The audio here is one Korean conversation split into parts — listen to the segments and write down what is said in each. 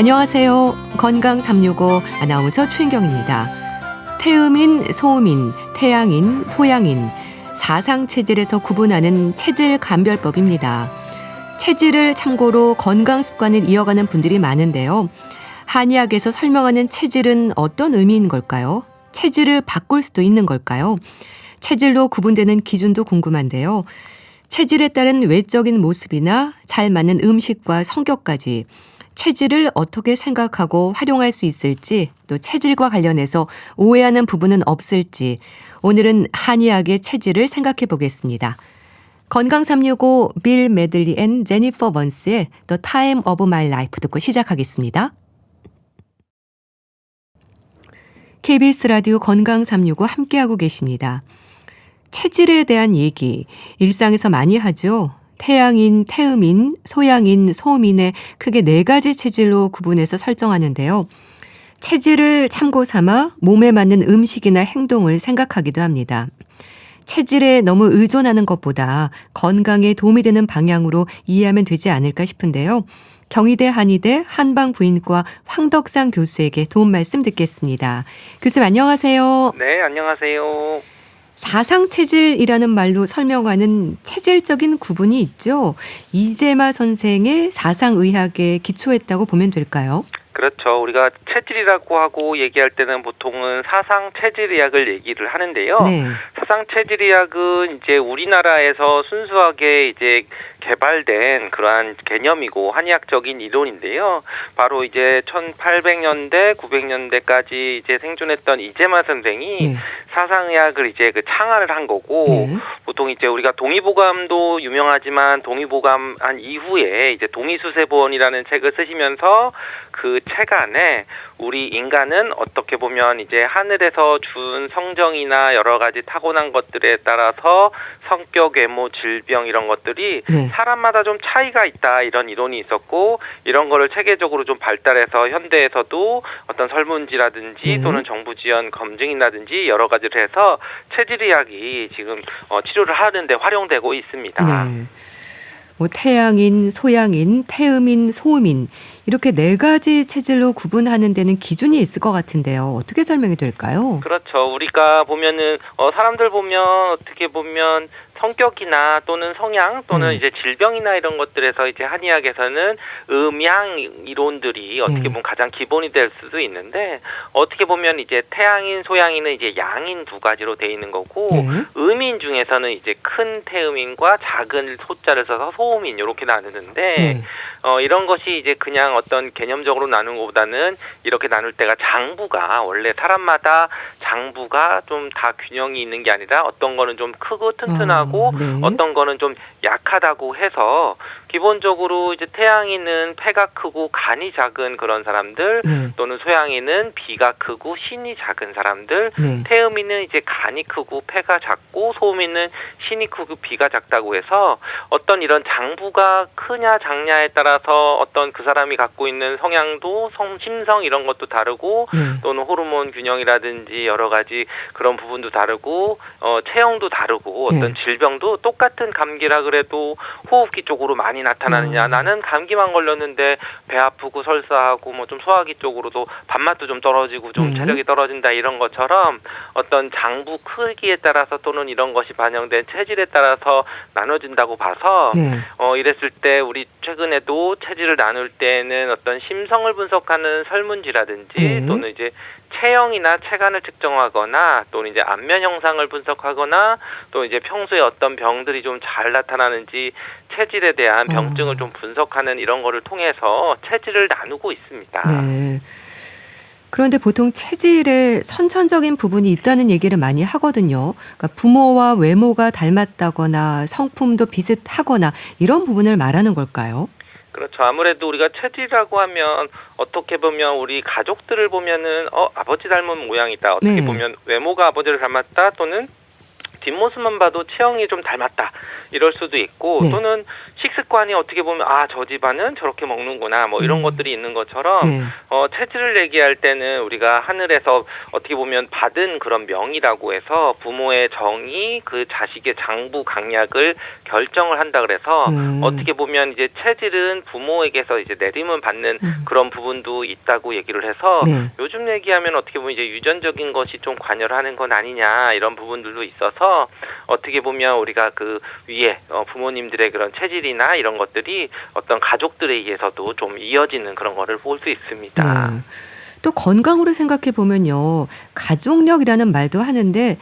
안녕하세요. 건강 365 아나운서 추인경입니다. 태음인, 소음인, 태양인, 소양인, 사상체질에서 구분하는 체질 감별법입니다. 체질을 참고로 건강 습관을 이어가는 분들이 많은데요. 한의학에서 설명하는 체질은 어떤 의미인 걸까요? 체질을 바꿀 수도 있는 걸까요? 체질로 구분되는 기준도 궁금한데요. 체질에 따른 외적인 모습이나 잘 맞는 음식과 성격까지 체질을 어떻게 생각하고 활용할 수 있을지, 또 체질과 관련해서 오해하는 부분은 없을지 오늘은 한의학의 체질을 생각해 보겠습니다. 건강 365 빌 메들리 앤 제니퍼 번스의 The Time of My Life 듣고 시작하겠습니다. KBS 라디오 건강 365 함께하고 계십니다. 체질에 대한 얘기, 일상에서 많이 하죠. 태양인, 태음인, 소양인, 소음인의 크게 4가지 체질로 구분해서 설정하는데요. 체질을 참고 삼아 몸에 맞는 음식이나 행동을 생각하기도 합니다. 체질에 너무 의존하는 것보다 건강에 도움이 되는 방향으로 이해하면 되지 않을까 싶은데요. 경희대 한의대 한방부인과 황덕상 교수에게 도움 말씀 듣겠습니다. 교수님 안녕하세요. 네, 안녕하세요. 사상체질이라는 말로 설명하는 체질적인 구분이 있죠. 이재마 선생의 사상의학에 기초했다고 보면 될까요? 그렇죠. 우리가 체질이라고 하고 얘기할 때는 보통은 사상체질의학을 얘기를 하는데요. 네. 사상체질의학은 이제 우리나라에서 순수하게 이제 개발된 그러한 개념이고 한의학적인 이론인데요. 바로 이제 1800년대, 900년대까지 이제 생존했던 이재마 선생이 사상의학을 이제 창안을 한 거고, 보통 이제 우리가 동의보감도 유명하지만 동의보감한 이후에 이제 동의수세본이라는 책을 쓰시면서 그 책 안에 우리 인간은 어떻게 보면 이제 하늘에서 준 성정이나 여러 가지 타고난 것들에 따라서 성격, 외모, 질병 이런 것들이 사람마다 좀 차이가 있다 이런 이론이 있었고, 이런 거를 체계적으로 좀 발달해서 현대에서도 어떤 설문지라든지 또는 정부 지원 검증이라든지 여러 가지를 해서 체질의학이 지금 치료를 하는데 활용되고 있습니다. 네. 뭐 태양인, 소양인, 태음인, 소음인 이렇게 4가지 체질로 구분하는 데는 기준이 있을 것 같은데요. 어떻게 설명이 될까요? 그렇죠. 우리가 보면은 사람들 보면 어떻게 보면 성격이나 또는 성향 또는 이제 질병이나 이런 것들에서 이제 한의학에서는 음양 이론들이 어떻게 보면 가장 기본이 될 수도 있는데, 어떻게 보면 이제 태양인, 소양인은 이제 양인 2가지로 돼 있는 거고, 음인 중에서는 이제 큰 태음인과 작은 소자를 써서 소음인 이렇게 나누는데, 이런 것이 이제 그냥 어떤 개념적으로 나누는 것보다는 이렇게 나눌 때가 장부가 원래 사람마다 장부가 좀 다 균형이 있는 게 아니라 어떤 거는 좀 크고 튼튼하고 어떤 거는 좀 약하다고 해서, 기본적으로 이제 태양인은 폐가 크고 간이 작은 그런 사람들, 또는 소양인은 비가 크고 신이 작은 사람들, 태음인은 이제 간이 크고 폐가 작고 소음인은 신이 크고 비가 작다고 해서 어떤 이런 장부가 크냐 작냐에 따라서 어떤 그 사람이 갖고 있는 성향도 심성 이런 것도 다르고, 또는 호르몬 균형이라든지 여러 가지 그런 부분도 다르고, 체형도 다르고, 어떤 질병도 똑같은 감기라 그래도 호흡기 쪽으로 많이 나타나느냐, 나는 감기만 걸렸는데 배 아프고 설사하고 뭐 좀 소화기 쪽으로도 밥맛도 좀 떨어지고 좀 체력이 떨어진다 이런 것처럼 어떤 장부 크기에 따라서 또는 이런 것이 반영된 체질에 따라서 나눠진다고 봐서 이랬을 때 우리 최근에도 체질을 나눌 때는 어떤 심성을 분석하는 설문지라든지 또는 이제 체형이나 체간을 측정하거나 또는 이제 안면 형상을 분석하거나 또 이제 평소에 어떤 병들이 좀 잘 나타나는지 체질에 대한 병증을 좀 분석하는 이런 거를 통해서 체질을 나누고 있습니다. 네. 그런데 보통 체질에 선천적인 부분이 있다는 얘기를 많이 하거든요. 그러니까 부모와 외모가 닮았다거나 성품도 비슷하거나 이런 부분을 말하는 걸까요? 그렇죠. 아무래도 우리가 체질이라고 하면 어떻게 보면 우리 가족들을 보면은 아버지 닮은 모양이다. 어떻게 보면 외모가 아버지를 닮았다, 또는 뒷모습만 봐도 체형이 좀 닮았다 이럴 수도 있고, 또는 식습관이 어떻게 보면 저 집안은 저렇게 먹는구나 뭐 이런 것들이 있는 것처럼 네. 체질을 얘기할 때는 우리가 하늘에서 어떻게 보면 받은 그런 명이라고 해서 부모의 정이 그 자식의 장부 강약을 결정을 한다 그래서 어떻게 보면 이제 체질은 부모에게서 이제 내림을 받는 그런 부분도 있다고 얘기를 해서 네. 요즘 얘기하면 어떻게 보면 이제 유전적인 것이 좀 관여를 하는 건 아니냐 이런 부분들도 있어서 어떻게 보면 우리가 그 위에 부모님들의 그런 체질이나 이런 것들이 어떤 가족들에 의해서도 좀 이어지는 그런 거를 볼 수 있습니다. 네. 또 건강으로 생각해 보면요. 가족력이라는 말도 하는데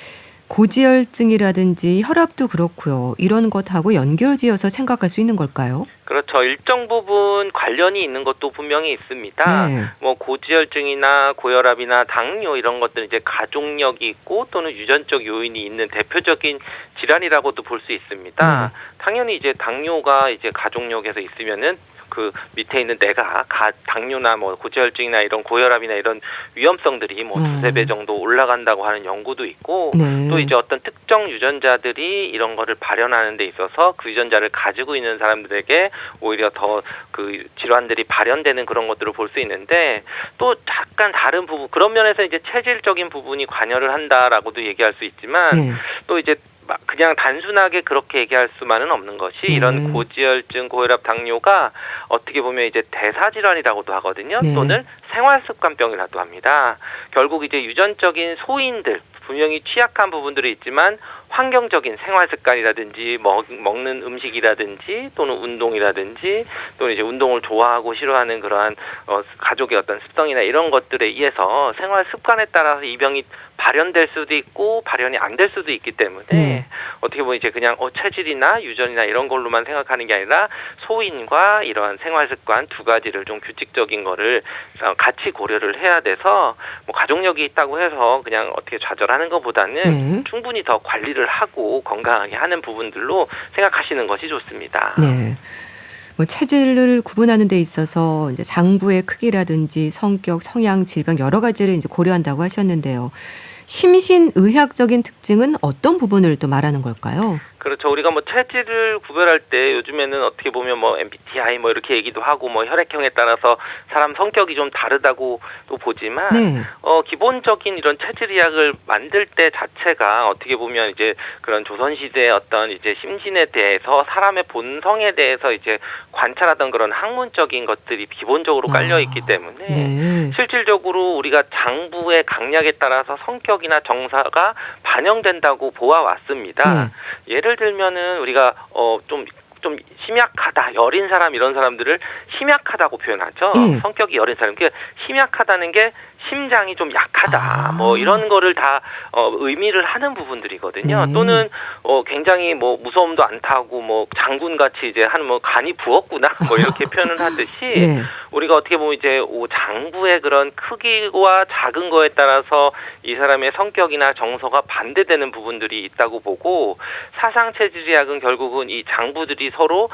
고지혈증이라든지 혈압도 그렇고요. 이런 것하고 연결지어서 생각할 수 있는 걸까요? 그렇죠. 일정 부분 관련이 있는 것도 분명히 있습니다. 네. 뭐 고지혈증이나 고혈압이나 당뇨 이런 것들은 이제 가족력이 있고 또는 유전적 요인이 있는 대표적인 질환이라고도 볼 수 있습니다. 당연히 이제 당뇨가 이제 가족력에서 있으면은 그 밑에 있는 내가 당뇨나 뭐 고지혈증이나 이런 고혈압이나 이런 위험성들이 뭐 두세 배 정도 올라간다고 하는 연구도 있고 네. 또 이제 어떤 특정 유전자들이 이런 거를 발현하는 데 있어서 그 유전자를 가지고 있는 사람들에게 오히려 더 그 질환들이 발현되는 그런 것들을 볼 수 있는데 또 약간 다른 부분 그런 면에서 이제 체질적인 부분이 관여를 한다라고도 얘기할 수 있지만 네. 또 이제 그냥 단순하게 그렇게 얘기할 수만은 없는 것이 이런 고지혈증, 고혈압, 당뇨가 어떻게 보면 이제 대사질환이라고도 하거든요. 네. 또는 생활습관병이라도 합니다. 결국 이제 유전적인 소인들 분명히 취약한 부분들이 있지만 환경적인 생활습관이라든지 먹는 음식이라든지 또는 운동이라든지 또는 이제 운동을 좋아하고 싫어하는 그러한 가족의 어떤 습성이나 이런 것들에 의해서 생활습관에 따라서 이 병이 발현될 수도 있고 발현이 안 될 수도 있기 때문에 어떻게 보면 이제 그냥 체질이나 유전이나 이런 걸로만 생각하는 게 아니라 소인과 이러한 생활습관 두 가지를 좀 규칙적인 거를 같이 고려를 해야 돼서 뭐 가족력이 있다고 해서 그냥 어떻게 좌절하는 것보다는 충분히 더 관리를 하고 건강하게 하는 부분들로 생각하시는 것이 좋습니다. 네. 뭐 체질을 구분하는 데 있어서 이제 장부의 크기라든지 성격, 성향, 질병 여러 가지를 이제 고려한다고 하셨는데요. 심신의학적인 특징은 어떤 부분을 또 말하는 걸까요? 그렇죠. 우리가 뭐 체질을 구별할 때 요즘에는 어떻게 보면 뭐 MBTI 뭐 이렇게 얘기도 하고 뭐 혈액형에 따라서 사람 성격이 좀 다르다고 또 보지만 기본적인 이런 체질의학을 만들 때 자체가 어떻게 보면 이제 그런 조선시대의 어떤 이제 심신에 대해서 사람의 본성에 대해서 이제 관찰하던 그런 학문적인 것들이 기본적으로 깔려 있기 때문에 실질적으로 우리가 장부의 강약에 따라서 성격이나 정사가 반영된다고 보아왔습니다. 예를 들면은 우리가 좀 심약하다, 여린 사람 이런 사람들을 심약하다고 표현하죠. 성격이 여린 사람. 그러니까 심약하다는 게 심장이 좀 약하다. 뭐 이런 거를 다 의미를 하는 부분들이거든요. 또는 굉장히 뭐 무서움도 안 타고 뭐 장군 같이 이제 한 뭐 간이 부었구나. 뭐 이렇게 표현을 하듯이 우리가 어떻게 보면 이제 장부의 그런 크기와 작은 거에 따라서 이 사람의 성격이나 정서가 반대되는 부분들이 있다고 보고 사상 체질의학은 결국은 이 장부들이 서로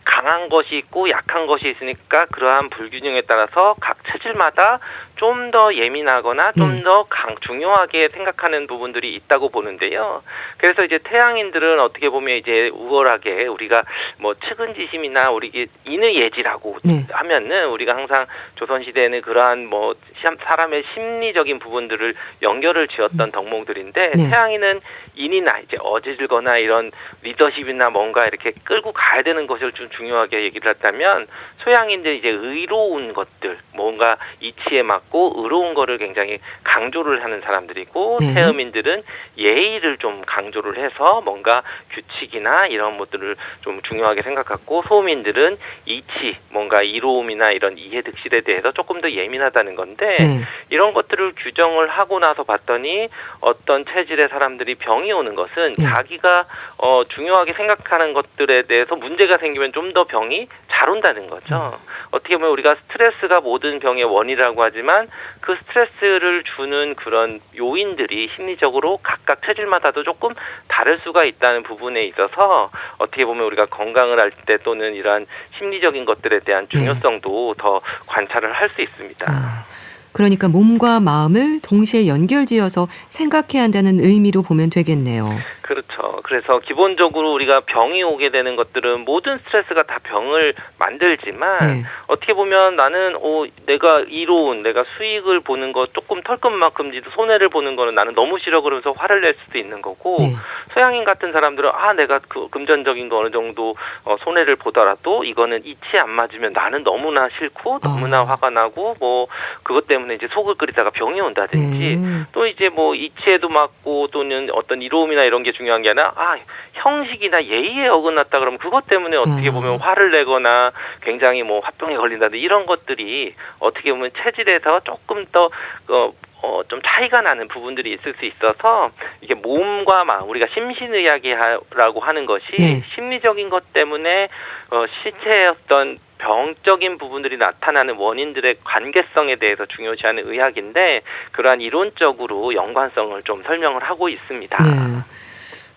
강한 것이 있고 약한 것이 있으니까 그러한 불균형에 따라서 각 체질마다 좀 더 예민하거나 좀 더 중요하게 생각하는 부분들이 있다고 보는데요. 그래서 이제 태양인들은 어떻게 보면 이제 우월하게 우리가 뭐 측은지심이나 우리 인의예지라고 하면은 우리가 항상 조선시대에는 그러한 뭐 사람의 심리적인 부분들을 연결을 지었던 덕목들인데 태양인은 인이나 이제 어질거나 이런 리더십이나 뭔가 이렇게 끌고 가야 되는 것을 좀 중요하게 얘기를 했다면 소양인들이 이제 의로운 것들 뭔가 이치에 맞고 의로운 거를 굉장히 강조를 하는 사람들이고 태음인들은 예의를 좀 강조를 해서 뭔가 규칙이나 이런 것들을 좀 중요하게 생각하고 소음인들은 이치 뭔가 이로움이나 이런 이해득실에 대해서 조금 더 예민하다는 건데 이런 것들을 규정을 하고 나서 봤더니 어떤 체질의 사람들이 병이 오는 것은 자기가 중요하게 생각하는 것들에 대해서 문제가 생기면 좀 더 병이 잘 온다는 거죠. 어떻게 보면 우리가 스트레스가 모든 병의 원인이라고 하지만 그 스트레스를 주는 그런 요인들이 심리적으로 각각 체질마다도 조금 다를 수가 있다는 부분에 있어서 어떻게 보면 우리가 건강을 할 때 또는 이러한 심리적인 것들에 대한 중요성도 더 관찰을 할 수 있습니다. 그러니까 몸과 마음을 동시에 연결지어서 생각해야 한다는 의미로 보면 되겠네요. 그렇죠. 그래서 기본적으로 우리가 병이 오게 되는 것들은 모든 스트레스가 다 병을 만들지만 네. 어떻게 보면 나는 내가 내가 수익을 보는 거 조금 털끝만큼지도 손해를 보는 거는 나는 너무 싫어 그러면서 화를 낼 수도 있는 거고 네. 서양인 같은 사람들은 내가 그 금전적인 거 어느 정도 손해를 보더라도 이거는 이치에 안 맞으면 나는 너무나 싫고 너무나 화가 나고 뭐 그것 때문에 이제 속을 끓이다가 병이 온다든지 또 이제 뭐 이치에도 맞고 또는 어떤 이로움이나 이런 게 중요한 게 아니라 형식이나 예의에 어긋났다 그러면 그것 때문에 어떻게 보면 화를 내거나 굉장히 뭐 화병에 걸린다든지 이런 것들이 어떻게 보면 체질에서 조금 더 좀 차이가 나는 부분들이 있을 수 있어서 이게 몸과 마음 우리가 심신의학이라고 하는 것이 네. 심리적인 것 때문에 시체의 어떤 병적인 부분들이 나타나는 원인들의 관계성에 대해서 중요시하는 의학인데 그러한 이론적으로 연관성을 좀 설명을 하고 있습니다. 네.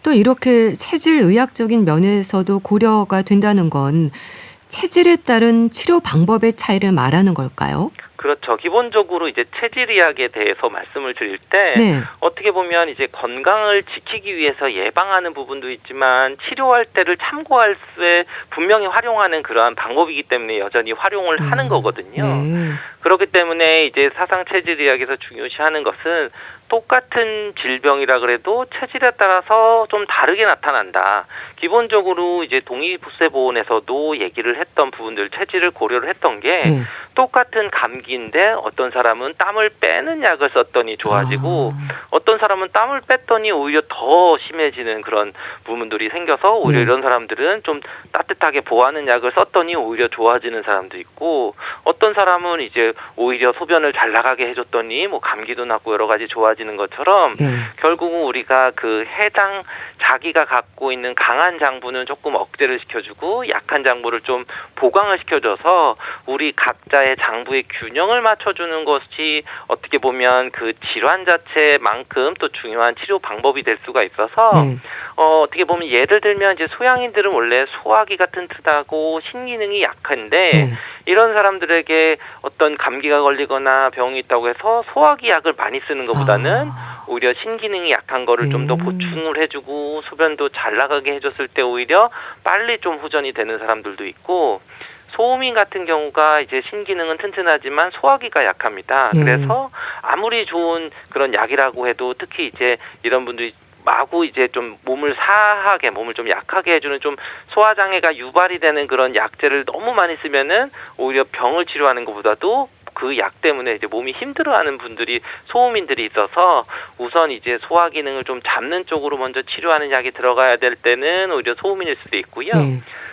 또 이렇게 체질 의학적인 면에서도 고려가 된다는 건 체질에 따른 치료 방법의 차이를 말하는 걸까요? 그렇죠. 기본적으로 이제 체질의학에 대해서 말씀을 드릴 때 네. 어떻게 보면 이제 건강을 지키기 위해서 예방하는 부분도 있지만 치료할 때를 참고할 수에 분명히 활용하는 그러한 방법이기 때문에 여전히 활용을 하는 거거든요. 네. 그렇기 때문에 이제 사상 체질의학에서 중요시하는 것은 똑같은 질병이라 그래도 체질에 따라서 좀 다르게 나타난다. 기본적으로 이제 동의보세보원에서도 얘기를 했던 부분들 체질을 고려를 했던 게 똑같은 감기인데 어떤 사람은 땀을 빼는 약을 썼더니 좋아지고 어떤 사람은 땀을 뺐더니 오히려 더 심해지는 그런 부분들이 생겨서 오히려 이런 사람들은 좀 따뜻하게 보하는 약을 썼더니 오히려 좋아지는 사람도 있고 어떤 사람은 이제 오히려 소변을 잘 나가게 해줬더니 뭐 감기도 낫고 여러 가지 좋아지는 것처럼 결국은 우리가 그 해당 자기가 갖고 있는 강한 장부는 조금 억제를 시켜주고 약한 장부를 좀 보강을 시켜줘서 우리 각자의 장부의 균형을 맞춰주는 것이 어떻게 보면 그 질환 자체만큼 또 중요한 치료 방법이 될 수가 있어서 어떻게 보면 예를 들면 이제 소양인들은 원래 소화기가 튼튼하고 신기능이 약한데 이런 사람들에게 어떤 감기가 걸리거나 병이 있다고 해서 소화기 약을 많이 쓰는 것보다는 오히려 신기능이 약한 거를 좀 더 보충을 해주고 소변도 잘 나가게 해줬을 때 오히려 빨리 좀 후전이 되는 사람들도 있고 소음인 같은 경우가 이제 신기능은 튼튼하지만 소화기가 약합니다. 그래서 아무리 좋은 그런 약이라고 해도 특히 이제 이런 분들이 마구 이제 좀 몸을 좀 약하게 해주는 좀 소화장애가 유발이 되는 그런 약제를 너무 많이 쓰면은 오히려 병을 치료하는 것보다도 그 약 때문에 이제 몸이 힘들어하는 분들이 소음인들이 있어서 우선 이제 소화 기능을 좀 잡는 쪽으로 먼저 치료하는 약이 들어가야 될 때는 오히려 소음인일 수도 있고요.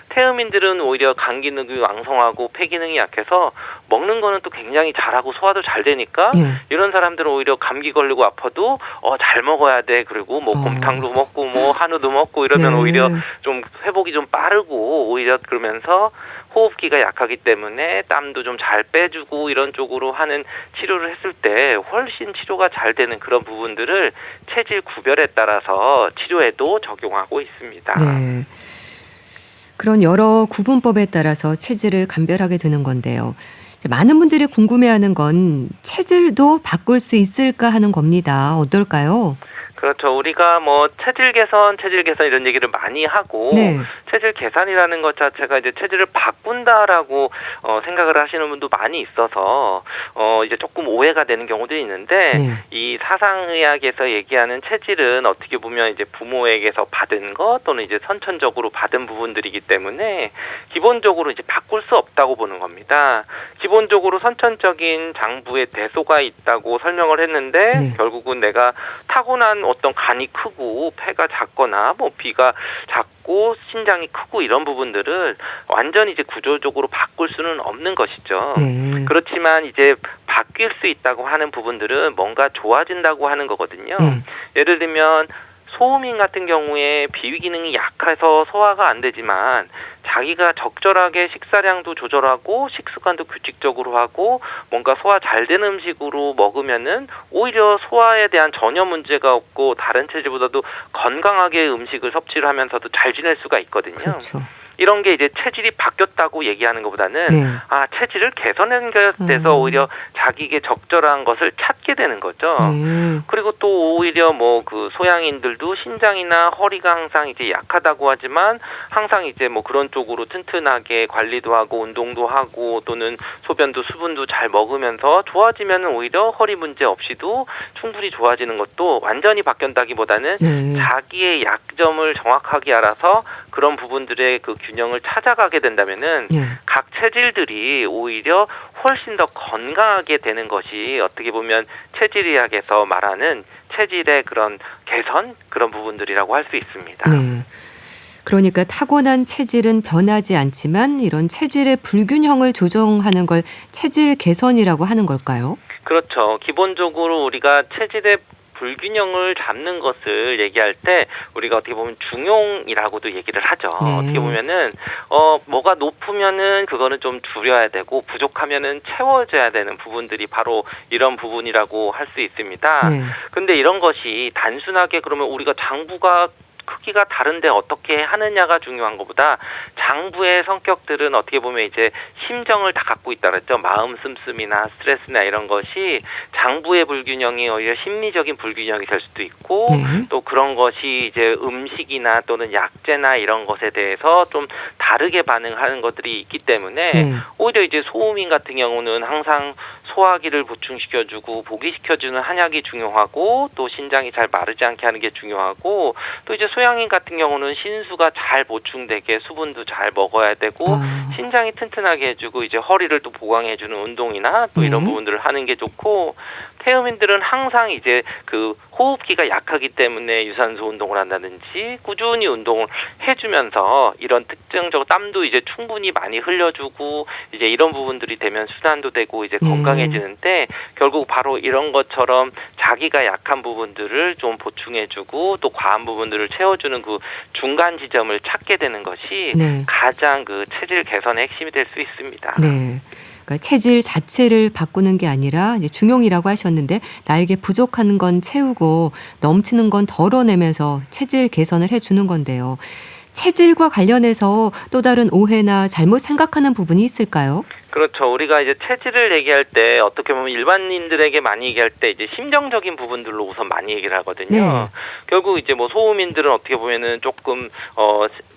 태음인들은 오히려 간 기능이 왕성하고 폐 기능이 약해서 먹는 거는 또 굉장히 잘하고 소화도 잘 되니까 이런 사람들은 오히려 감기 걸리고 아파도 잘 먹어야 돼. 그리고 뭐 곰탕도 먹고 뭐 한우도 먹고 이러면 오히려 좀 회복이 좀 빠르고 오히려 그러면서 호흡기가 약하기 때문에 땀도 좀 잘 빼주고 이런 쪽으로 하는 치료를 했을 때 훨씬 치료가 잘 되는 그런 부분들을 체질 구별에 따라서 치료에도 적용하고 있습니다. 네. 그런 여러 구분법에 따라서 체질을 감별하게 되는 건데요. 많은 분들이 궁금해하는 건 체질도 바꿀 수 있을까 하는 겁니다. 어떨까요? 그렇죠. 우리가 뭐 체질 개선 이런 얘기를 많이 하고 체질 개선이라는 것 자체가 이제 체질을 바꾼다라고 생각을 하시는 분도 많이 있어서 이제 조금 오해가 되는 경우도 있는데 이 사상의학에서 얘기하는 체질은 어떻게 보면 이제 부모에게서 받은 것 또는 이제 선천적으로 받은 부분들이기 때문에 기본적으로 이제 바꿀 수 없다고 보는 겁니다. 기본적으로 선천적인 장부에 대소가 있다고 설명을 했는데 결국은 내가 타고난 어떤 간이 크고 폐가 작거나 뭐 비가 작고 신장이 크고 이런 부분들을 완전히 이제 구조적으로 바꿀 수는 없는 것이죠. 그렇지만 이제 바뀔 수 있다고 하는 부분들은 뭔가 좋아진다고 하는 거거든요. 예를 들면 소음인 같은 경우에 비위 기능이 약해서 소화가 안 되지만 자기가 적절하게 식사량도 조절하고 식습관도 규칙적으로 하고 뭔가 소화 잘 되는 음식으로 먹으면은 오히려 소화에 대한 전혀 문제가 없고 다른 체질보다도 건강하게 음식을 섭취를 하면서도 잘 지낼 수가 있거든요. 이런 게 이제 체질이 바뀌었다고 얘기하는 것보다는 네. 체질을 개선하는 것에서 오히려 자기에게 적절한 것을 찾게 되는 거죠. 네. 그리고 또 오히려 뭐 그 소양인들도 신장이나 허리가 항상 이제 약하다고 하지만 항상 이제 뭐 그런 쪽으로 튼튼하게 관리도 하고 운동도 하고 또는 소변도 수분도 잘 먹으면서 좋아지면 오히려 허리 문제 없이도 충분히 좋아지는 것도 완전히 바뀐다기보다는 네. 자기의 약점을 정확하게 알아서 그런 부분들의 그 균형을 찾아가게 된다면은 예. 각 체질들이 오히려 훨씬 더 건강하게 되는 것이 어떻게 보면 체질의학에서 말하는 체질의 그런 개선 그런 부분들이라고 할 수 있습니다. 네. 그러니까 타고난 체질은 변하지 않지만 이런 체질의 불균형을 조정하는 걸 체질 개선이라고 하는 걸까요? 그렇죠. 기본적으로 우리가 체질의 불균형을 잡는 것을 얘기할 때 우리가 어떻게 보면 중용이라고도 얘기를 하죠. 네. 어떻게 보면은 뭐가 높으면은 그거는 좀 줄여야 되고 부족하면은 채워져야 되는 부분들이 바로 이런 부분이라고 할 수 있습니다. 네. 근데 이런 것이 단순하게 그러면 우리가 장부가 크기가 다른데 어떻게 하느냐가 중요한 것보다 장부의 성격들은 어떻게 보면 이제 심정을 다 갖고 있다 그랬죠. 마음 씀씀이나 스트레스나 이런 것이 장부의 불균형이 오히려 심리적인 불균형이 될 수도 있고 네. 또 그런 것이 이제 음식이나 또는 약재나 이런 것에 대해서 좀 다르게 반응하는 것들이 있기 때문에 네. 오히려 이제 소음인 같은 경우는 항상 소화기를 보충시켜주고 보기시켜주는 한약이 중요하고 또 신장이 잘 마르지 않게 하는 게 중요하고 또 이제 소양인 같은 경우는 신수가 잘 보충되게 수분도 잘 먹어야 되고 신장이 튼튼하게 해주고 이제 허리를 또 보강해주는 운동이나 또 이런 네. 부분들을 하는 게 좋고 태음인들은 항상 이제 그 호흡기가 약하기 때문에 유산소 운동을 한다든지 꾸준히 운동을 해주면서 이런 특징적으로 땀도 이제 충분히 많이 흘려주고 이제 이런 부분들이 되면 순환도 되고 이제 건강해지는데 결국 바로 이런 것처럼 자기가 약한 부분들을 좀 보충해주고 또 과한 부분들을 채워주는 그 중간 지점을 찾게 되는 것이 네. 가장 그 체질 개선의 핵심이 될 수 있습니다. 네. 그러니까 체질 자체를 바꾸는 게 아니라 이제 중용이라고 하셨는데 나에게 부족한 건 채우고 넘치는 건 덜어내면서 체질 개선을 해주는 건데요. 체질과 관련해서 또 다른 오해나 잘못 생각하는 부분이 있을까요? 그렇죠. 우리가 이제 체질을 얘기할 때 어떻게 보면 일반인들에게 많이 얘기할 때 이제 심정적인 부분들로 우선 많이 얘기를 하거든요. 네. 결국 이제 뭐 소음인들은 어떻게 보면은 조금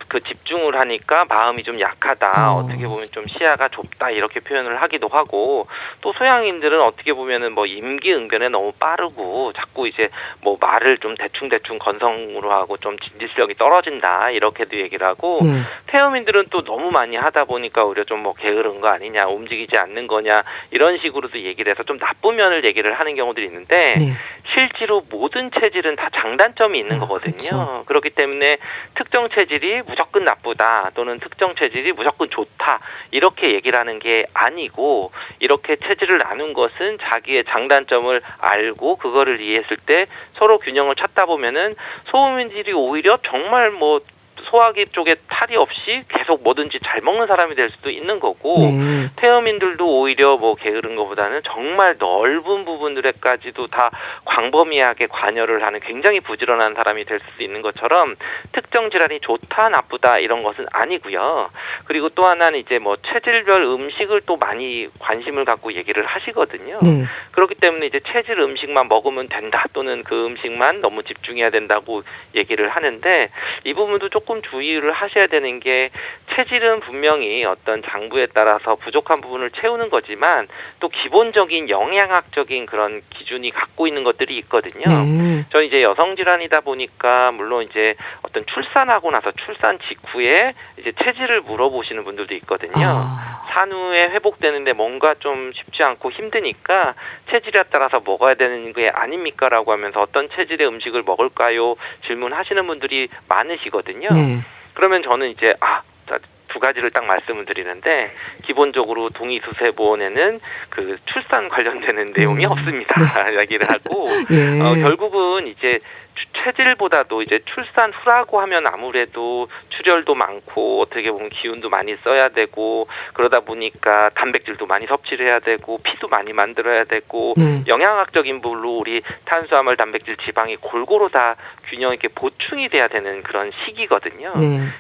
그 집중을 하니까 마음이 좀 약하다. 어떻게 보면 좀 시야가 좁다 이렇게 표현을 하기도 하고 또 소양인들은 어떻게 보면은 뭐 임기응변에 너무 빠르고 자꾸 이제 뭐 말을 좀 대충 건성으로 하고 좀 진지성이 떨어진다 이렇게도 얘기를 하고 네. 태음인들은 또 너무 많이 하다 보니까 오히려 좀 뭐 게으른 거 아니냐 움직이지 않는 거냐 이런 식으로도 얘기를 해서 좀 나쁜 면을 얘기를 하는 경우들이 있는데 네. 실제로 모든 체질은 다 장단점이 있는 거거든요. 그렇죠. 그렇기 때문에 특정 체질이 무조건 나쁘다 또는 특정 체질이 무조건 좋다 이렇게 얘기를 하는 게 아니고 이렇게 체질을 나눈 것은 자기의 장단점을 알고 그거를 이해했을 때 서로 균형을 찾다 보면은 소음인들이 오히려 정말 뭐 소화기 쪽에 탈이 없이 계속 뭐든지 잘 먹는 사람이 될 수도 있는 거고 네. 태음인들도 오히려 뭐 게으른 것보다는 정말 넓은 부분들에까지도 다 광범위하게 관여를 하는 굉장히 부지런한 사람이 될 수 있는 것처럼 특정 질환이 좋다 나쁘다 이런 것은 아니고요. 그리고 또 하나는 이제 뭐 체질별 음식을 또 많이 관심을 갖고 얘기를 하시거든요. 네. 그렇기 때문에 이제 체질 음식만 먹으면 된다 또는 그 음식만 너무 집중해야 된다고 얘기를 하는데 이 부분도 조금 주의를 하셔야 되는 게 체질은 분명히 어떤 장부에 따라서 부족한 부분을 채우는 거지만 또 기본적인 영양학적인 그런 기준이 갖고 있는 것들이 있거든요. 네. 저는 이제 여성 질환이다 보니까 물론 이제 어떤 출산하고 나서 출산 직후에 이제 체질을 물어보시는 분들도 있거든요. 산후에 회복되는데 뭔가 좀 쉽지 않고 힘드니까 체질에 따라서 먹어야 되는 게 아닙니까라고 하면서 어떤 체질의 음식을 먹을까요? 질문하시는 분들이 많으시거든요. 네. 그러면 저는 이제 두 가지를 딱 말씀을 드리는데 기본적으로 동의수세보원에는 그 출산 관련되는 내용이 없습니다. 이야기를 하고 예. 결국은 이제 체질보다도 이제 출산 후라고 하면 아무래도 출혈도 많고 어떻게 보면 기운도 많이 써야 되고 그러다 보니까 단백질도 많이 섭취를 해야 되고 피도 많이 만들어야 되고 영양학적인 부분으로 우리 탄수화물, 단백질, 지방이 골고루 다 균형 있게 보충이 돼야 되는 그런 시기거든요.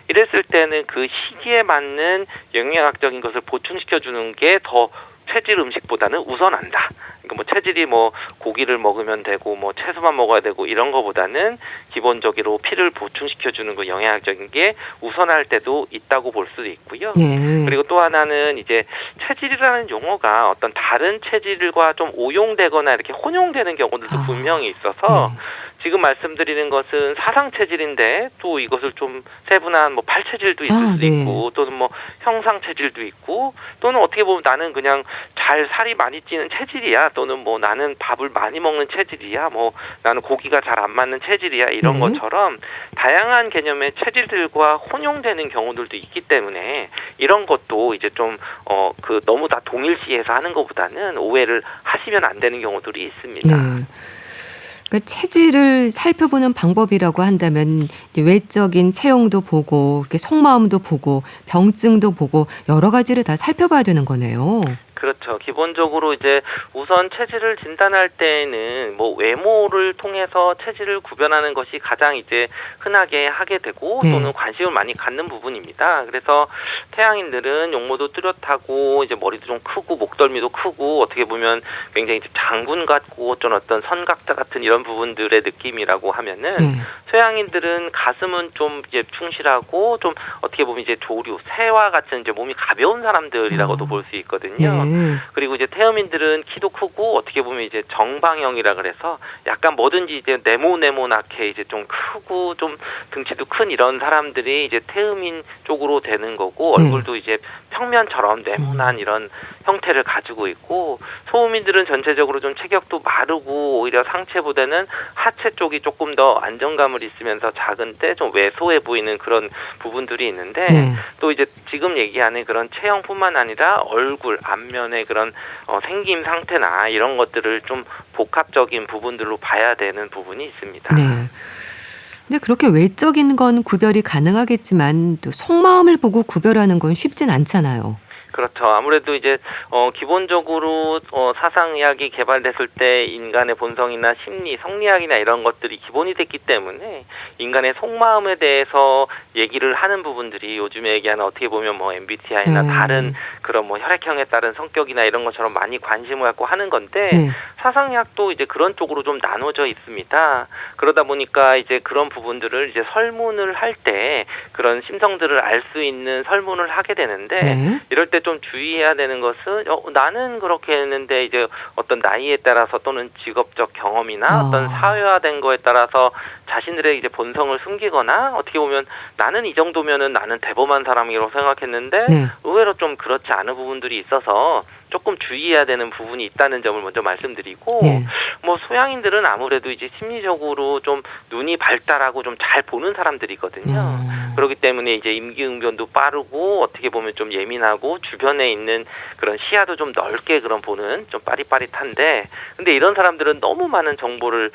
이랬을 때는 그 시기에 맞는 영양학적인 것을 보충시켜주는 게 더 체질 음식보다는 우선한다. 그러니까 뭐 체질이 뭐 고기를 먹으면 되고 뭐 채소만 먹어야 되고 이런 거보다는 기본적으로 피를 보충시켜주는 그 영양학적인 게 우선할 때도 있다고 볼 수도 있고요. 그리고 또 하나는 이제 체질이라는 용어가 어떤 다른 체질과 좀 오용되거나 이렇게 혼용되는 경우들도 분명히 있어서 지금 말씀드리는 것은 사상 체질인데 또 이것을 좀 세분한 뭐 발 체질도 있을 수 있고 또는 뭐 형상 체질도 있고 또는 어떻게 보면 나는 그냥 잘 살이 많이 찌는 체질이야 또는 뭐 나는 밥을 많이 먹는 체질이야 뭐 나는 고기가 잘 안 맞는 체질이야 이런 것처럼 다양한 개념의 체질들과 혼용되는 경우들도 있기 때문에 이런 것도 이제 좀 너무 다 동일시해서 하는 것보다는 오해를 하시면 안 되는 경우들이 있습니다. 그러니까 체질을 살펴보는 방법이라고 한다면 이제 외적인 체형도 보고 이렇게 속마음도 보고 병증도 보고 여러 가지를 다 살펴봐야 되는 거네요. 그렇죠. 기본적으로 이제 우선 체질을 진단할 때에는 뭐 외모를 통해서 체질을 구별하는 것이 가장 이제 흔하게 하게 되고 또는 관심을 많이 갖는 부분입니다. 그래서 태양인들은 용모도 뚜렷하고 이제 머리도 좀 크고 목덜미도 크고 어떻게 보면 굉장히 이제 장군 같고 어떤 선각자 같은 이런 부분들의 느낌이라고 하면은 서양인들은 가슴은 좀 이제 충실하고 좀 어떻게 보면 이제 조류, 새와 같은 이제 몸이 가벼운 사람들이라고도 볼 수 있거든요. 그리고 이제 태음인들은 키도 크고 어떻게 보면 이제 정방형이라 그래서 약간 뭐든지 이제 네모나게 이제 좀 크고 좀 등치도 큰 이런 사람들이 이제 태음인 쪽으로 되는 거고 얼굴도 이제 평면처럼 네모난 이런 형태를 가지고 있고 소음인들은 전체적으로 좀 체격도 마르고 오히려 상체보다는 하체 쪽이 조금 더 안정감을 있으면서 작은데 좀 왜소해 보이는 그런 부분들이 있는데 또 이제 지금 얘기하는 그런 체형뿐만 아니라 얼굴, 안면의 그런 생김 상태나 이런 것들을 좀 복합적인 부분들로 봐야 되는 부분이 있습니다. 근데 그렇게 외적인 건 구별이 가능하겠지만 또 속마음을 보고 구별하는 건 쉽진 않잖아요. 그렇죠. 아무래도 이제 기본적으로 사상의학이 개발됐을 때 인간의 본성이나 심리, 성리학이나 이런 것들이 기본이 됐기 때문에 인간의 속마음에 대해서 얘기를 하는 부분들이 요즘에 얘기하는 어떻게 보면 뭐 MBTI나 다른 그런 뭐 혈액형에 따른 성격이나 이런 것처럼 많이 관심을 갖고 하는 건데 사상의학도 이제 그런 쪽으로 좀 나눠져 있습니다. 그러다 보니까 이제 그런 부분들을 이제 설문을 할 때 그런 심성들을 알 수 있는 설문을 하게 되는데 이럴 때 좀 주의해야 되는 것은 나는 그렇게 했는데 이제 어떤 나이에 따라서 또는 직업적 경험이나 어떤 사회화된 거에 따라서 자신들의 이제 본성을 숨기거나 어떻게 보면 나는 이 정도면은 나는 대범한 사람이라고 생각했는데 의외로 좀 그렇지 않은 부분들이 있어서 조금 주의해야 되는 부분이 있다는 점을 먼저 말씀드리고 뭐 소양인들은 아무래도 이제 심리적으로 좀 눈이 발달하고 좀 잘 보는 사람들이거든요. 그렇기 때문에 이제 임기응변도 빠르고 어떻게 보면 좀 예민하고 주변에 있는 그런 시야도 좀 넓게 그런 보는 좀 빠릿빠릿한데 근데 이런 사람들은 너무 많은 정보를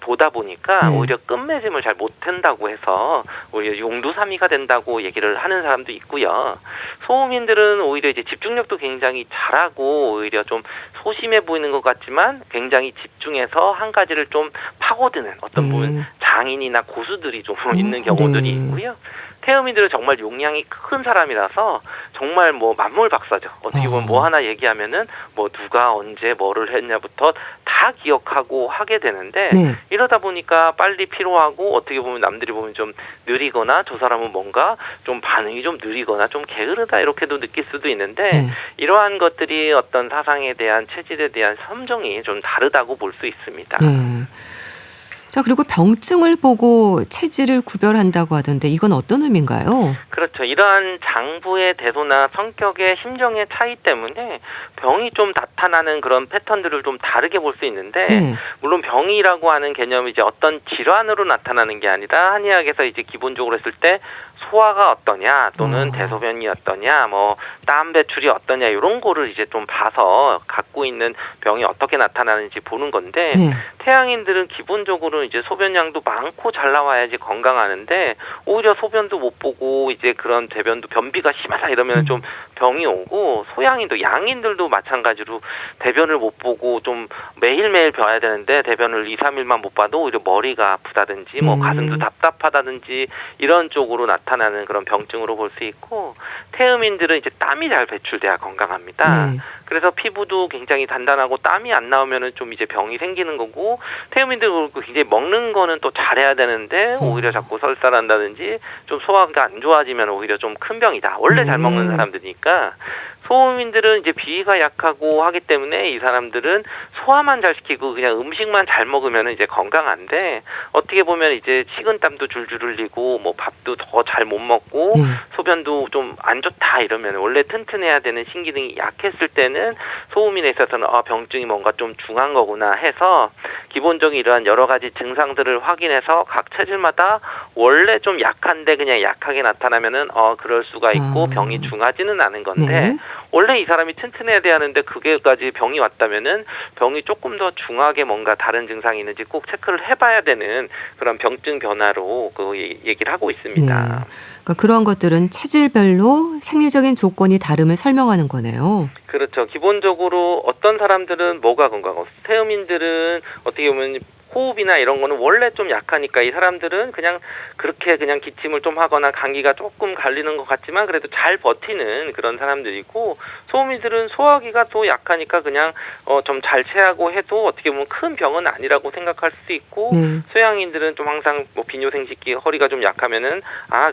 보다 보니까 오히려 끝맺음을 잘 못한다고 해서 오히려 용두사미가 된다고 얘기를 하는 사람도 있고요. 소음인들은 오히려 이제 집중력도 굉장히 잘하고 오히려 좀 소심해 보이는 것 같지만 굉장히 집중해서 한 가지를 좀 파고드는 어떤 부분 장인이나 고수들이 좀 있는 경우들이 있고요. 태음인들은 정말 용량이 큰 사람이라서 정말 뭐 만물박사죠. 어떻게 보면 뭐 하나 얘기하면은 뭐 누가 언제 뭐를 했냐부터 다 기억하고 하게 되는데 이러다 보니까 빨리 피로하고 어떻게 보면 남들이 보면 좀 느리거나 저 사람은 뭔가 좀 반응이 좀 느리거나 좀 게으르다 이렇게도 느낄 수도 있는데 이러한 것들이 어떤 사상에 대한 체질에 대한 선정이 좀 다르다고 볼 수 있습니다. 자, 그리고 병증을 보고 체질을 구별한다고 하던데 이건 어떤 의미인가요? 그렇죠. 이러한 장부의 대소나 성격의 심정의 차이 때문에 병이 좀 나타나는 그런 패턴들을 좀 다르게 볼 수 있는데 물론 병이라고 하는 개념이 이제 어떤 질환으로 나타나는 게 아니라 한의학에서 이제 기본적으로 했을 때 소화가 어떠냐 또는 대소변이 어떠냐 뭐 땀 배출이 어떠냐 이런 거를 이제 좀 봐서 갖고 있는 병이 어떻게 나타나는지 보는 건데 태양인들은 기본적으로 이제 소변량도 많고 잘 나와야지 건강하는데 오히려 소변도 못 보고 이제 그런 대변도 변비가 심하다 이러면 좀 병이 오고 소양인도 양인들도 마찬가지로 대변을 못 보고 좀 매일매일 벼야 되는데 대변을 2, 3일만 못 봐도 오히려 머리가 아프다든지 뭐 가슴도 답답하다든지 이런 쪽으로 나타나는 그런 병증으로 볼 수 있고 태음인들은 이제 땀이 잘 배출돼야 건강합니다. 네. 그래서 피부도 굉장히 단단하고 땀이 안 나오면은 좀 이제 병이 생기는 거고 태음인들 그렇고 굉장히 먹는 거는 또 잘해야 되는데 오히려 자꾸 설사한다든지 좀 소화가 안 좋아지면 오히려 좀 큰 병이다. 원래 잘 먹는 사람들이니까 소음인들은 이제 비위가 약하고 하기 때문에 이 사람들은 소화만 잘 시키고 그냥 음식만 잘 먹으면 이제 건강한데 어떻게 보면 이제 식은땀도 줄줄 흘리고 뭐 밥도 더 잘 못 먹고 소변도 좀 안 좋다 이러면 원래 튼튼해야 되는 신기능이 약했을 때는 소음인에 있어서는 병증이 뭔가 좀 중한 거구나 해서 기본적인 이러한 여러 가지 증상들을 확인해서 각 체질마다 원래 좀 약한데 그냥 약하게 나타나면은 그럴 수가 있고 병이 중하지는 않은 건데 네. 원래 이 사람이 튼튼해야 돼 하는데 그게까지 병이 왔다면은 병이 조금 더 중하게 뭔가 다른 증상이 있는지 꼭 체크를 해봐야 되는 그런 병증 변화로 그 얘기를 하고 있습니다. 네. 그러니까 그런 것들은 체질별로 생리적인 조건이 다름을 설명하는 거네요. 그렇죠. 기본적으로 어떤 사람들은 뭐가 건강하고 태음인들은 어떻게 보면 호흡이나 이런 거는 원래 좀 약하니까 이 사람들은 그냥 그렇게 그냥 기침을 좀 하거나 감기가 조금 갈리는 것 같지만 그래도 잘 버티는 그런 사람들이고 소음인들은 소화기가 또 약하니까 그냥 좀 잘 체하고 해도 어떻게 보면 큰 병은 아니라고 생각할 수도 있고 소양인들은 좀 항상 뭐 비뇨생식기 허리가 좀 약하면은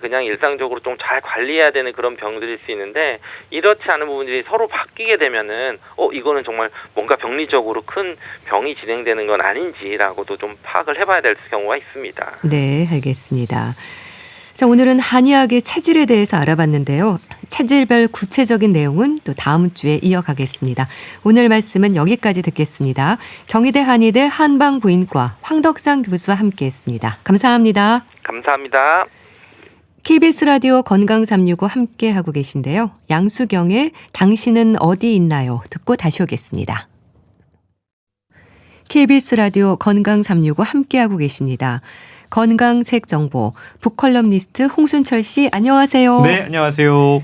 그냥 일상적으로 좀 잘 관리해야 되는 그런 병들일 수 있는데 이렇지 않은 부분들이 서로 바뀌게 되면은 이거는 정말 뭔가 병리적으로 큰 병이 진행되는 건 아닌지라고도 좀 파악을 해봐야 될 경우가 있습니다. 네, 알겠습니다. 자, 오늘은 한의학의 체질에 대해서 알아봤는데요. 체질별 구체적인 내용은 또 다음 주에 이어가겠습니다. 오늘 말씀은 여기까지 듣겠습니다. 경희대 한의대 한방부인과 황덕상 교수와 함께했습니다. 감사합니다. 감사합니다. KBS 라디오 건강 365 함께하고 계신데요. 양수경의 당신은 어디 있나요? 듣고 다시 오겠습니다. KBS 라디오 건강 365 함께하고 계십니다. 건강책 정보 북컬럼니스트 홍순철 씨 안녕하세요. 네, 안녕하세요.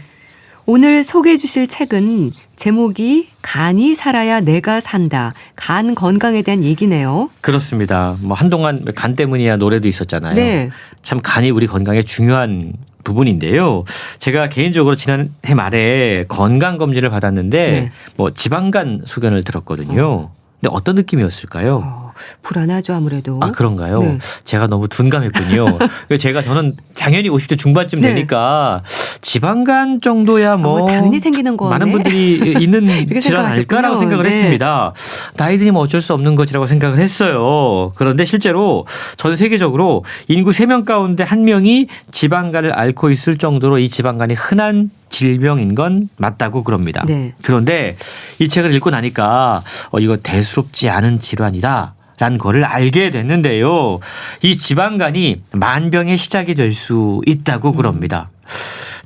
오늘 소개해 주실 책은 제목이 간이 살아야 내가 산다. 간 건강에 대한 얘기네요. 그렇습니다. 뭐 한동안 간 때문이야 노래도 있었잖아요. 네. 참 간이 우리 건강에 중요한 부분인데요. 제가 개인적으로 지난해 말에 건강 검진을 받았는데 뭐 지방간 소견을 들었거든요. 근데 어떤 느낌이었을까요? 불안하죠 아무래도. 그런가요? 네. 제가 너무 둔감했군요. 저는 당연히 50대 중반쯤 되니까 지방간 정도야 뭐 당연히 생기는 거네. 많은 분들이 있는 질환 아닐까라고 생각을 했습니다. 나이 들면 어쩔 수 없는 것이라고 생각을 했어요. 그런데 실제로 전 세계적으로 인구 3명 가운데 1명이 지방간을 앓고 있을 정도로 이 지방간이 흔한 질병인 건 맞다고 그럽니다. 네. 그런데 이 책을 읽고 나니까 이거 대수롭지 않은 질환이다. 라는 거를 알게 됐는데요. 이 지방간이 만병의 시작이 될 수 있다고 그럽니다.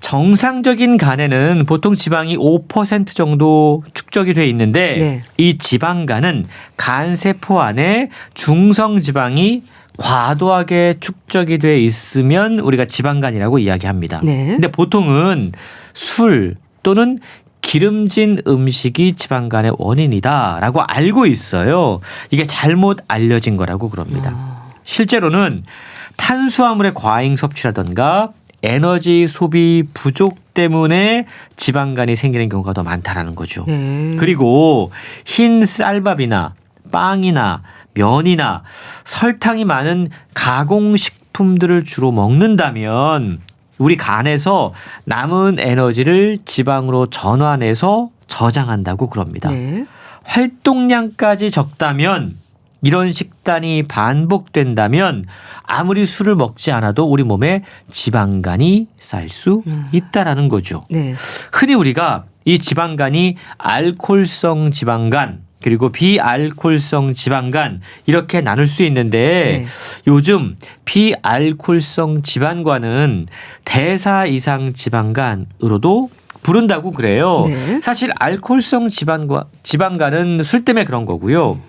정상적인 간에는 보통 지방이 5% 정도 축적이 돼 있는데 이 지방간은 간세포 안에 중성지방이 과도하게 축적이 돼 있으면 우리가 지방간이라고 이야기합니다. 근데 보통은 술 또는 기름진 음식이 지방간의 원인이다라고 알고 있어요. 이게 잘못 알려진 거라고 그럽니다. 실제로는 탄수화물의 과잉 섭취라든가 에너지 소비 부족 때문에 지방간이 생기는 경우가 더 많다라는 거죠. 그리고 흰 쌀밥이나 빵이나 면이나 설탕이 많은 가공식품들을 주로 먹는다면 우리 간에서 남은 에너지를 지방으로 전환해서 저장한다고 그럽니다. 활동량까지 적다면 이런 식단이 반복된다면 아무리 술을 먹지 않아도 우리 몸에 지방간이 쌓일 수 있다라는 거죠. 흔히 우리가 이 지방간이 알코올성 지방간 그리고 비알코올성 지방간 이렇게 나눌 수 있는데 요즘 비알코올성 지방간은 대사 이상 지방간으로도 부른다고 그래요. 사실 알코올성 지방간은 술 때문에 그런 거고요.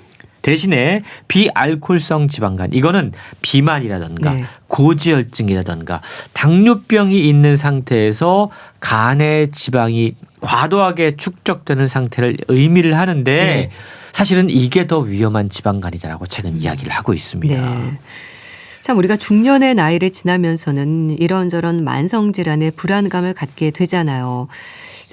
대신에 비알코올성 지방간 이거는 비만이라든가 네. 고지혈증이라든가 당뇨병이 있는 상태에서 간에 지방이 과도하게 축적되는 상태를 의미를 하는데 네. 사실은 이게 더 위험한 지방간이다라고 최근 이야기를 하고 있습니다. 네. 참 우리가 중년의 나이를 지나면서는 이런저런 만성질환에 불안감을 갖게 되잖아요.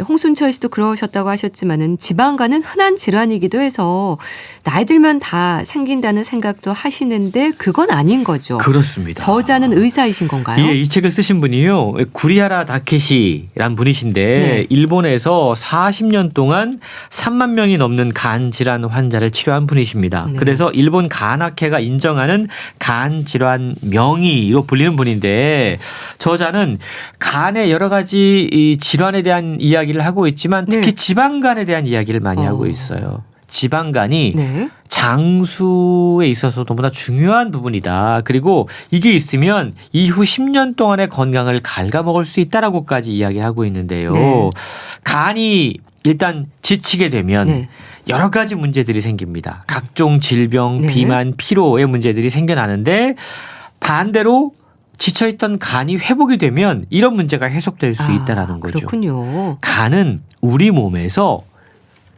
홍순철 씨도 그러셨다고 하셨지만은 지방간은 흔한 질환이기도 해서 나이 들면 다 생긴다는 생각도 하시는데 그건 아닌 거죠. 그렇습니다. 저자는 의사이신 건가요? 예, 이 책을 쓰신 분이요. 구리하라 다케시란 분이신데 네. 일본에서 40년 동안 3만 명이 넘는 간 질환 환자를 치료한 분이십니다. 네. 그래서 일본 간학회가 인정하는 간 질환 명의로 불리는 분인데 저자는 간의 여러 가지 이 질환에 대한 이야기를 하고 있지만 특히 네. 지방간에 대한 이야기를 많이 하고 있어요. 지방간이 네. 장수에 있어서 너무나 중요한 부분이다. 그리고 이게 있으면 이후 10년 동안의 건강을 갉아먹을 수 있다라고까지 이야기하고 있는데요. 네. 간이 일단 지치게 되면 네. 여러 가지 문제들이 생깁니다. 각종 질병, 네. 비만, 피로의 문제들이 생겨나는데 반대로 지쳐있던 간이 회복이 되면 이런 문제가 해소될 수 있다라는 거죠. 그렇군요. 간은 우리 몸에서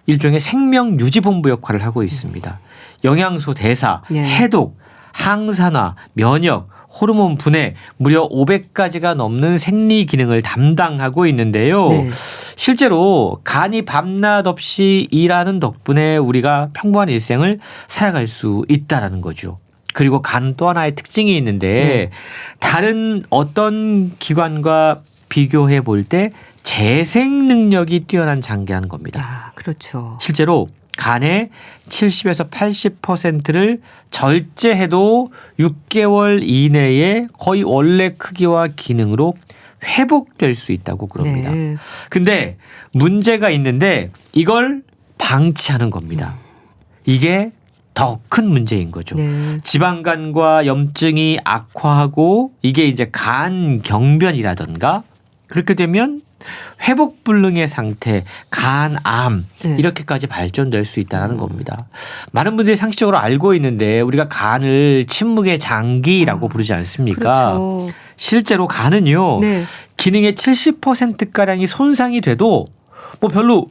일종의 생명 유지 본부 역할을 하고 있습니다. 영양소 대사, 네. 해독, 항산화, 면역, 호르몬 분해 무려 500가지가 넘는 생리 기능을 담당하고 있는데요. 네. 실제로 간이 밤낮 없이 일하는 덕분에 우리가 평범한 일생을 살아갈 수 있다라는 거죠. 그리고 간 또 하나의 특징이 있는데 다른 어떤 기관과 비교해 볼 때 재생 능력이 뛰어난 장기라는 겁니다. 아, 그렇죠. 실제로 간의 70에서 80%를 절제해도 6개월 이내에 거의 원래 크기와 기능으로 회복될 수 있다고 그럽니다. 네. 근데 문제가 있는데 이걸 방치하는 겁니다. 이게 더 큰 문제인 거죠. 네. 지방간과 염증이 악화하고 이게 이제 간경변이라든가 그렇게 되면 회복불능의 상태, 간암 네. 이렇게까지 발전될 수 있다는 겁니다. 많은 분들이 상식적으로 알고 있는데 우리가 간을 침묵의 장기라고 부르지 않습니까? 그렇죠. 실제로 간은요. 네. 기능의 70%가량이 손상이 돼도 뭐 별로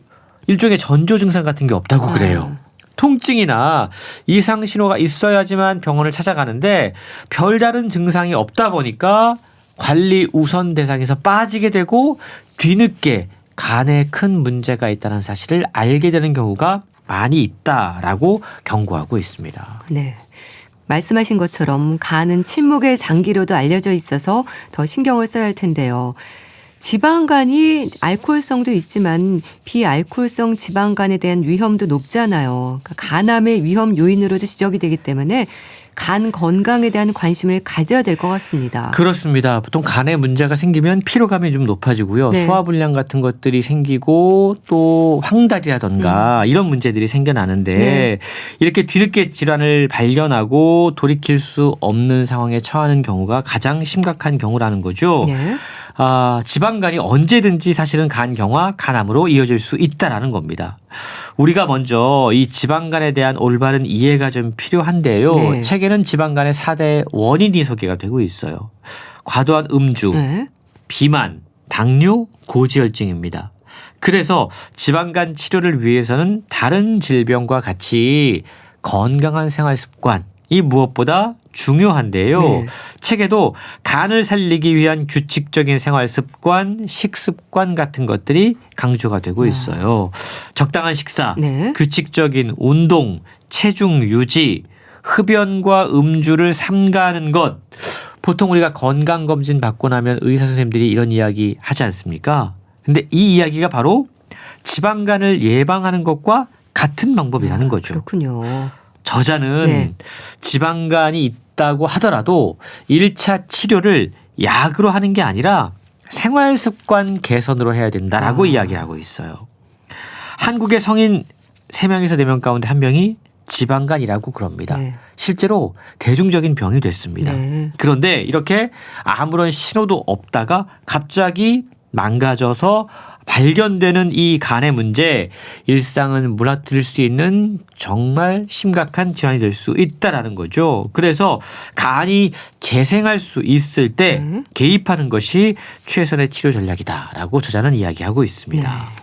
일종의 전조 증상 같은 게 없다고 그래요. 통증이나 이상 신호가 있어야지만 병원을 찾아가는데 별다른 증상이 없다 보니까 관리 우선 대상에서 빠지게 되고 뒤늦게 간에 큰 문제가 있다는 사실을 알게 되는 경우가 많이 있다라고 경고하고 있습니다. 네. 말씀하신 것처럼 간은 침묵의 장기로도 알려져 있어서 더 신경을 써야 할 텐데요. 지방간이 알코올성도 있지만 비알코올성 지방간에 대한 위험도 높잖아요. 그러니까 간암의 위험 요인으로도 지적이 되기 때문에 간 건강에 대한 관심을 가져야 될 것 같습니다. 그렇습니다. 보통 간에 문제가 생기면 피로감이 좀 높아지고요. 네. 소화불량 같은 것들이 생기고 또 황달이라던가 이런 문제들이 생겨나는데 네. 이렇게 뒤늦게 질환을 발견하고 돌이킬 수 없는 상황에 처하는 경우가 가장 심각한 경우라는 거죠. 네. 지방간이 언제든지 사실은 간경화, 간암으로 이어질 수 있다라는 겁니다. 우리가 먼저 이 지방간에 대한 올바른 이해가 좀 필요한데요. 네. 책에는 지방간의 4대 원인이 소개가 되고 있어요. 과도한 음주, 네. 비만, 당뇨, 고지혈증입니다. 그래서 지방간 치료를 위해서는 다른 질병과 같이 건강한 생활 습관이 무엇보다 중요한데요. 네. 책에도 간을 살리기 위한 규칙적인 생활 습관, 식습관 같은 것들이 강조가 되고 있어요. 적당한 식사, 네. 규칙적인 운동, 체중 유지, 흡연과 음주를 삼가하는 것. 보통 우리가 건강검진 받고 나면 의사 선생님들이 이런 이야기 하지 않습니까? 근데 이 이야기가 바로 지방간을 예방하는 것과 같은 방법이라는 거죠. 그렇군요. 저자는 네. 지방간이 있다고 하더라도 1차 치료를 약으로 하는 게 아니라 생활 습관 개선으로 해야 된다라고 이야기를 하고 있어요. 한국의 성인 3명에서 4명 가운데 1명이 지방간이라고 그럽니다. 네. 실제로 대중적인 병이 됐습니다. 네. 그런데 이렇게 아무런 신호도 없다가 갑자기 망가져서 발견되는 이 간의 문제, 일상은 무너뜨릴 수 있는 정말 심각한 질환이 될 수 있다라는 거죠. 그래서 간이 재생할 수 있을 때 개입하는 것이 최선의 치료 전략이다라고 저자는 이야기하고 있습니다. 네.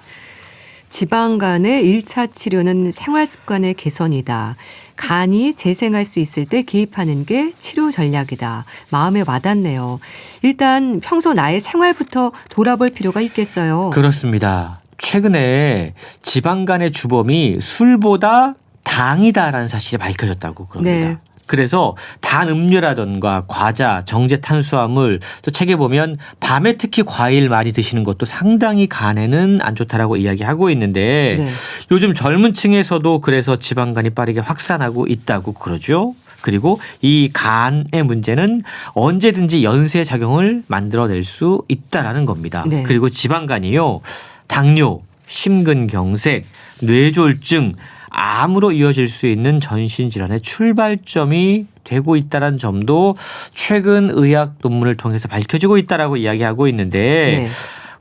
지방간의 1차 치료는 생활습관의 개선이다. 간이 재생할 수 있을 때 개입하는 게 치료 전략이다. 마음에 와닿네요. 일단 평소 나의 생활부터 돌아볼 필요가 있겠어요. 그렇습니다. 최근에 지방간의 주범이 술보다 당이다라는 사실이 밝혀졌다고 그럽니다. 네. 그래서 단 음료라든가 과자, 정제 탄수화물, 또 책에 보면 밤에 특히 과일 많이 드시는 것도 상당히 간에는 안 좋다라고 이야기하고 있는데 네. 요즘 젊은 층에서도 그래서 지방간이 빠르게 확산하고 있다고 그러죠. 그리고 이 간의 문제는 언제든지 연쇄 작용을 만들어낼 수 있다라는 겁니다. 네. 그리고 지방간이요. 당뇨, 심근경색, 뇌졸중, 암으로 이어질 수 있는 전신질환의 출발점이 되고 있다는 점도 최근 의학 논문을 통해서 밝혀지고 있다라고 이야기하고 있는데 네.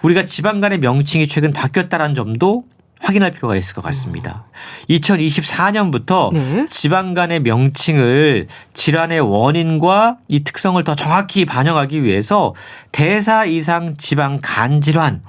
우리가 지방간의 명칭이 최근 바뀌었다는 점도 확인할 필요가 있을 것 같습니다. 2024년부터 네. 지방간의 명칭을 질환의 원인과 이 특성을 더 정확히 반영하기 위해서 대사 이상 지방간 질환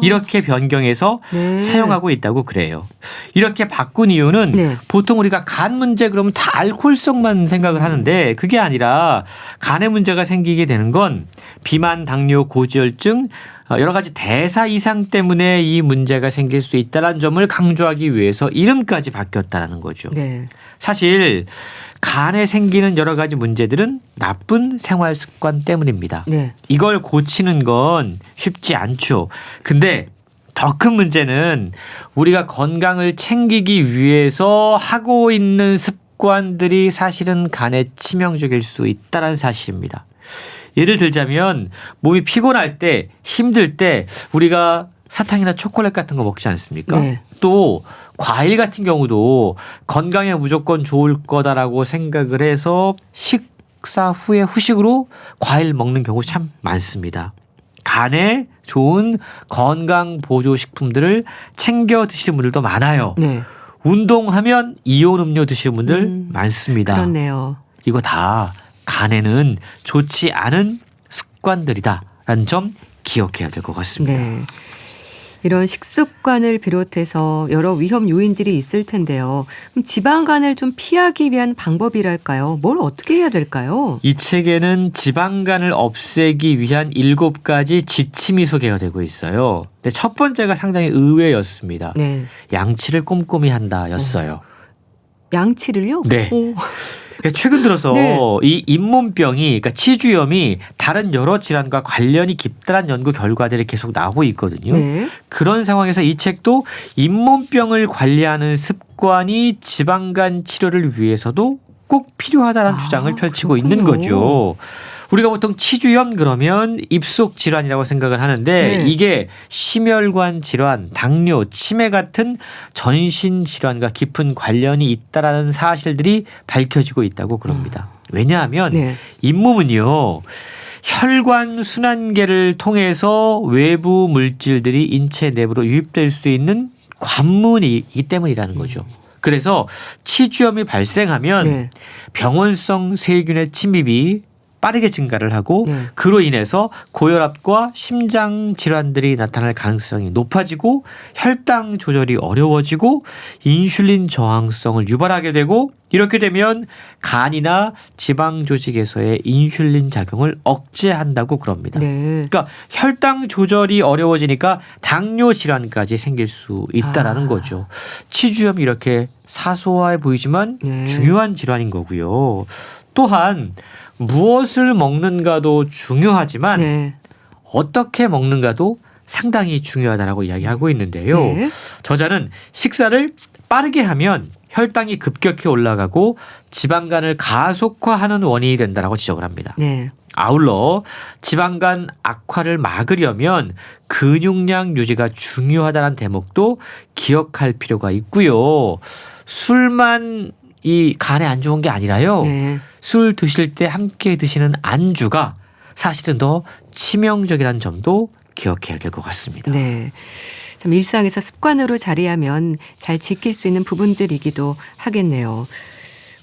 이렇게 변경해서 네. 사용하고 있다고 그래요. 이렇게 바꾼 이유는 네. 보통 우리가 간 문제 그러면 다 알코올성만 생각을 하는데 그게 아니라 간에 문제가 생기게 되는 건 비만, 당뇨, 고지혈증 여러 가지 대사 이상 때문에 이 문제가 생길 수 있다는 점을 강조하기 위해서 이름까지 바뀌었다는 거죠. 네. 사실 간에 생기는 여러 가지 문제들은 나쁜 생활 습관 때문입니다. 네. 이걸 고치는 건 쉽지 않죠. 근데 더 큰 문제는 우리가 건강을 챙기기 위해서 하고 있는 습관들이 사실은 간에 치명적일 수 있다는 사실입니다. 예를 들자면 몸이 피곤할 때 힘들 때 우리가 사탕이나 초콜릿 같은 거 먹지 않습니까? 네. 또 과일 같은 경우도 건강에 무조건 좋을 거다라고 생각을 해서 식사 후에 후식으로 과일 먹는 경우 참 많습니다. 간에 좋은 건강 보조 식품들을 챙겨 드시는 분들도 많아요. 네. 운동하면 이온 음료 드시는 분들 많습니다. 그렇네요. 이거 다 간에는 좋지 않은 습관들이다라는 점 기억해야 될 것 같습니다. 네. 이런 식습관을 비롯해서 여러 위험 요인들이 있을 텐데요. 그럼 지방간을 좀 피하기 위한 방법이랄까요? 뭘 어떻게 해야 될까요? 이 책에는 지방간을 없애기 위한 7가지 지침이 소개가 되고 있어요. 근데 첫 번째가 상당히 의외였습니다. 네. 양치를 꼼꼼히 한다였어요. 양치를요? 네. 오. 최근 들어서 네. 이 잇몸병이 그러니까 치주염이 다른 여러 질환과 관련이 깊다는 연구 결과들이 계속 나오고 있거든요. 네. 그런 상황에서 이 책도 잇몸병을 관리하는 습관이 지방간 치료를 위해서도 꼭 필요하다는 주장을 펼치고 있는 그렇군요. 거죠. 우리가 보통 치주염 그러면 입속 질환이라고 생각을 하는데 네. 이게 심혈관 질환, 당뇨, 치매 같은 전신 질환과 깊은 관련이 있다라는 사실들이 밝혀지고 있다고 그럽니다. 왜냐하면 네. 잇몸은요. 혈관 순환계를 통해서 외부 물질들이 인체 내부로 유입될 수 있는 관문이기 때문이라는 거죠. 그래서 치주염이 발생하면 네. 병원성 세균의 침입이 빠르게 증가를 하고 네. 그로 인해서 고혈압과 심장 질환들이 나타날 가능성이 높아지고 혈당 조절이 어려워지고 인슐린 저항성을 유발하게 되고 이렇게 되면 간이나 지방 조직에서의 인슐린 작용을 억제한다고 그럽니다. 네. 그러니까 혈당 조절이 어려워지니까 당뇨 질환까지 생길 수 있다라는 거죠. 치주염이 이렇게 사소해 보이지만 네. 중요한 질환인 거고요. 또한 무엇을 먹는가도 중요하지만 네. 어떻게 먹는가도 상당히 중요하다라고 이야기하고 있는데요. 네. 저자는 식사를 빠르게 하면 혈당이 급격히 올라가고 지방간을 가속화하는 원인이 된다라고 지적을 합니다. 네. 아울러 지방간 악화를 막으려면 근육량 유지가 중요하다는 대목도 기억할 필요가 있고요. 술만 이 간에 안 좋은 게 아니라요. 네. 술 드실 때 함께 드시는 안주가 사실은 더 치명적이라는 점도 기억해야 될 것 같습니다. 네. 참 일상에서 습관으로 자리하면 잘 지킬 수 있는 부분들이기도 하겠네요.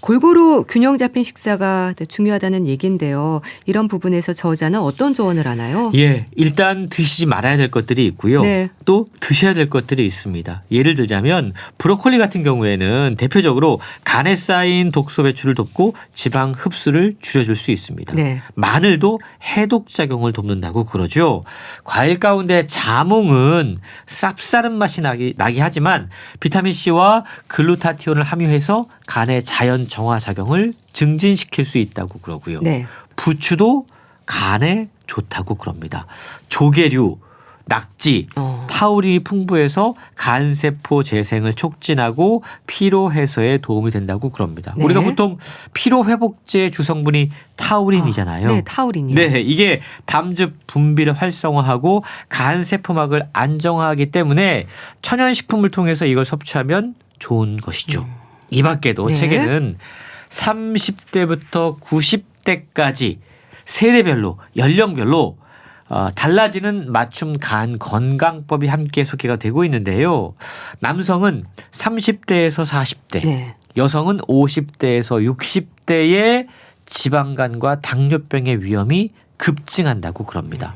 골고루 균형 잡힌 식사가 중요하다는 얘기인데요. 이런 부분에서 저자는 어떤 조언을 하나요? 예, 일단 드시지 말아야 될 것들이 있고요. 네. 또 드셔야 될 것들이 있습니다. 예를 들자면 브로콜리 같은 경우에는 대표적으로 간에 쌓인 독소 배출을 돕고 지방 흡수를 줄여줄 수 있습니다. 네. 마늘도 해독 작용을 돕는다고 그러죠. 과일 가운데 자몽은 쌉싸름 맛이 나기 하지만 비타민C와 글루타티온을 함유해서 간의 자연 정화 작용을 증진시킬 수 있다고 그러고요. 네. 부추도 간에 좋다고 그럽니다. 조개류, 낙지, 타우린이 풍부해서 간세포 재생을 촉진하고 피로 해소에 도움이 된다고 그럽니다. 네. 우리가 보통 피로 회복제 주성분이 타우린이잖아요. 네, 타우린이요. 네, 이게 담즙 분비를 활성화하고 간세포막을 안정화하기 때문에 천연식품을 통해서 이걸 섭취하면 좋은 것이죠. 이 밖에도 네. 책에는 30대부터 90대까지 세대별로 연령별로 달라지는 맞춤 간 건강법이 함께 소개가 되고 있는데요. 남성은 30대에서 40대, 네. 여성은 50대에서 60대의 지방간과 당뇨병의 위험이 급증한다고 그럽니다.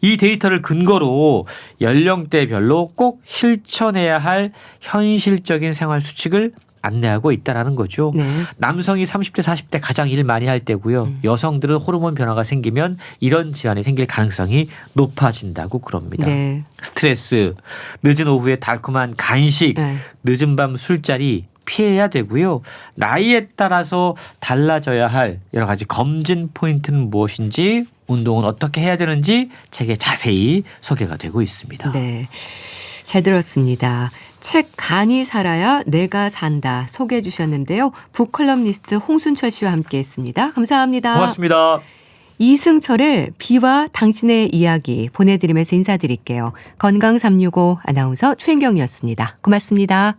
이 데이터를 근거로 연령대별로 꼭 실천해야 할 현실적인 생활 수칙을 안내하고 있다라는 거죠. 네. 남성이 30대, 40대 가장 일 많이 할 때고요. 여성들은 호르몬 변화가 생기면 이런 질환이 생길 가능성이 높아진다고 그럽니다. 네. 스트레스, 늦은 오후에 달콤한 간식, 네. 늦은 밤 술자리 피해야 되고요. 나이에 따라서 달라져야 할 여러 가지 검진 포인트는 무엇인지, 운동은 어떻게 해야 되는지 책에 자세히 소개가 되고 있습니다. 네. 잘 들었습니다. 책 간이 살아야 내가 산다 소개해 주셨는데요. 북컬럼니스트 홍순철 씨와 함께했습니다. 감사합니다. 고맙습니다. 이승철의 비와 당신의 이야기 보내드리면서 인사드릴게요. 건강365 아나운서 최인경이었습니다. 고맙습니다.